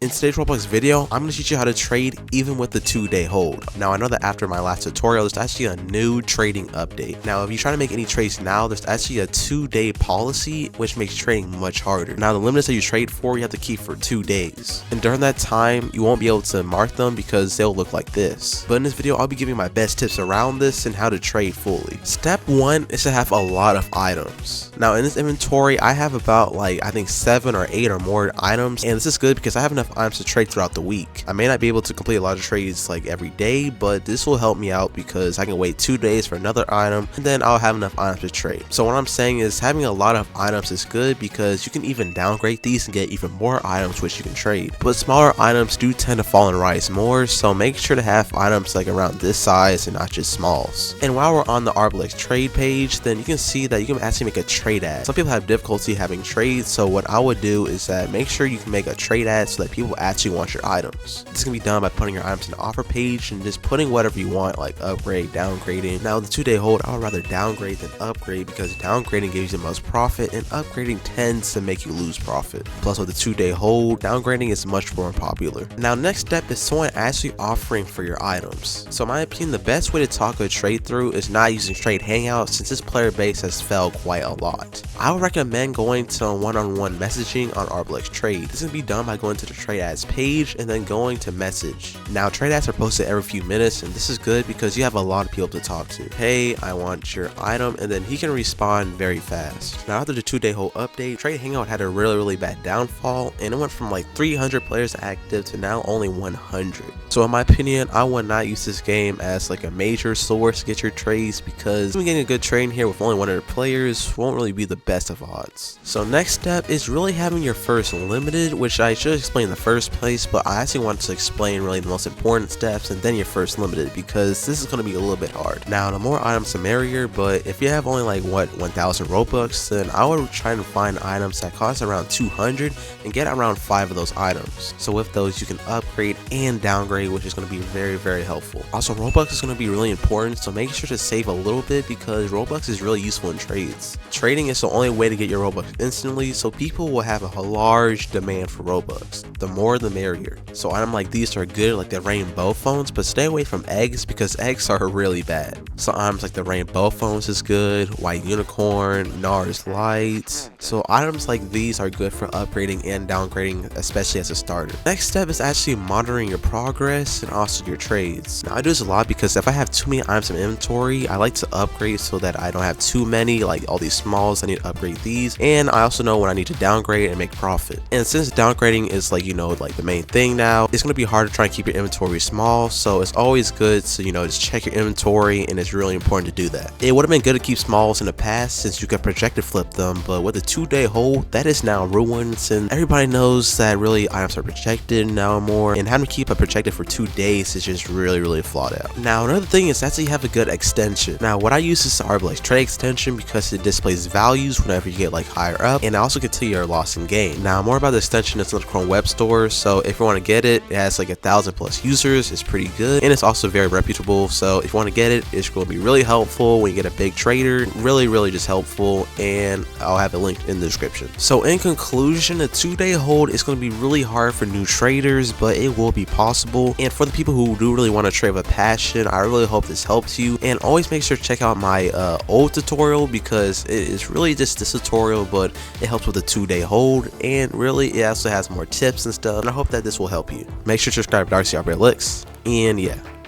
In today's Roblox video, I'm going to teach you how to trade even with the 2-day hold. Now I know that after my last tutorial, there's actually a new trading update. Now if you try to make any trades now, there's actually a 2-day policy which makes trading much harder. Now the limits that you trade for, you have to keep for 2 days. And during that time, you won't be able to mark them because they'll look like this. But in this video, I'll be giving my best tips around this and how to trade fully. Step 1 is to have a lot of items. Now in this inventory, I have about I think 7 or 8 or more items, and this is good because I have enough items to trade throughout the week. I may not be able to complete a lot of trades every day, but this will help me out because I can wait 2 days for another item and then I'll have enough items to trade. So what I'm saying is having a lot of items is good because you can even downgrade these and get even more items which you can trade. But smaller items do tend to fall and rise more, so make sure to have items around this size and not just smalls. And while we're on the Roblox trade page, then you can see that you can actually make a trade ad. Some people have difficulty having trades, so what I would do is that make sure you can make a trade ad so that people actually want your items. This can be done by putting your items in the offer page and just putting whatever you want, like upgrade, downgrading. Now the 2-day hold, I would rather downgrade than upgrade because downgrading gives you the most profit and upgrading tends to make you lose profit. Plus with the 2-day hold, downgrading is much more popular. Now next step is someone actually offering for your items. So in my opinion, the best way to talk a trade through is not using trade hangout since this player base has fell quite a lot. I would recommend going to one-on-one messaging on Roblox trade. This can be done by going to the trade ads page and then going to message. Now trade ads are posted every few minutes, and this is good because you have a lot of people to talk to. Hey, I want your item, and then he can respond very fast. Now after the 2-day hold update, trade hangout had a really bad downfall, and it went from 300 players active to now only 100. So in my opinion, I would not use this game as a major source to get your trades because even getting a good trade here with only 100 players won't really be the best of odds. So next step is really having your first limited, which I should explain in the first place, but I actually want to explain really the most important steps and then your first limited because this is going to be a little bit hard. Now the more items the merrier, but if you have only 1,000 Robux, then I would try to find items that cost around 200 and get around 5 of those items. So with those you can upgrade and downgrade, which is going to be very helpful. Also Robux is going to be really important, so make sure to save a little bit because Robux is really useful in trades. Trading is the only way to get your Robux instantly, so people will have a large demand for Robux. The more the merrier. So items like these are good, like the rainbow phones, but stay away from eggs because eggs are really bad. So items like the rainbow phones is good, white unicorn, NARS lights. So items like these are good for upgrading and downgrading, especially as a starter. Next step is actually monitoring your progress and also your trades. Now I do this a lot because if I have too many items in inventory, I like to upgrade so that I don't have too many, all these smalls. I need to upgrade these, and I also know when I need to downgrade and make profit. And since downgrading is the main thing now, it's going to be hard to try and keep your inventory small, so it's always good to just check your inventory, and it's really important to do that. It would have been good to keep smalls in the past since you could projected flip them, but with the 2-day hold, that is now ruined since everybody knows that really items are projected now more, and having to keep a projected for 2 days is just really flawed out. Now another thing is actually have a good extension. Now what I use is the Roblox trade extension because it displays values whenever you get higher up, and also can tell your loss in game. Now more about the extension, it's on the Chrome web store, so if you want to get it, it has 1,000+ users. It's pretty good, and it's also very reputable, so if you want to get it, it's going to be really helpful when you get a big trader. Really just helpful, and I'll have a link in the description. So in conclusion, the 2-day hold is going to be really hard for new traders, but it will be possible. And for the people who do really want to trade with passion, I really hope this helps you. And always make sure to check out my old tutorial because it is really just this tutorial, but it helps with the 2-day hold, and really it also has more tips and stuff, and I hope that this will help you. Make sure to subscribe to Darcy Roblox, and yeah.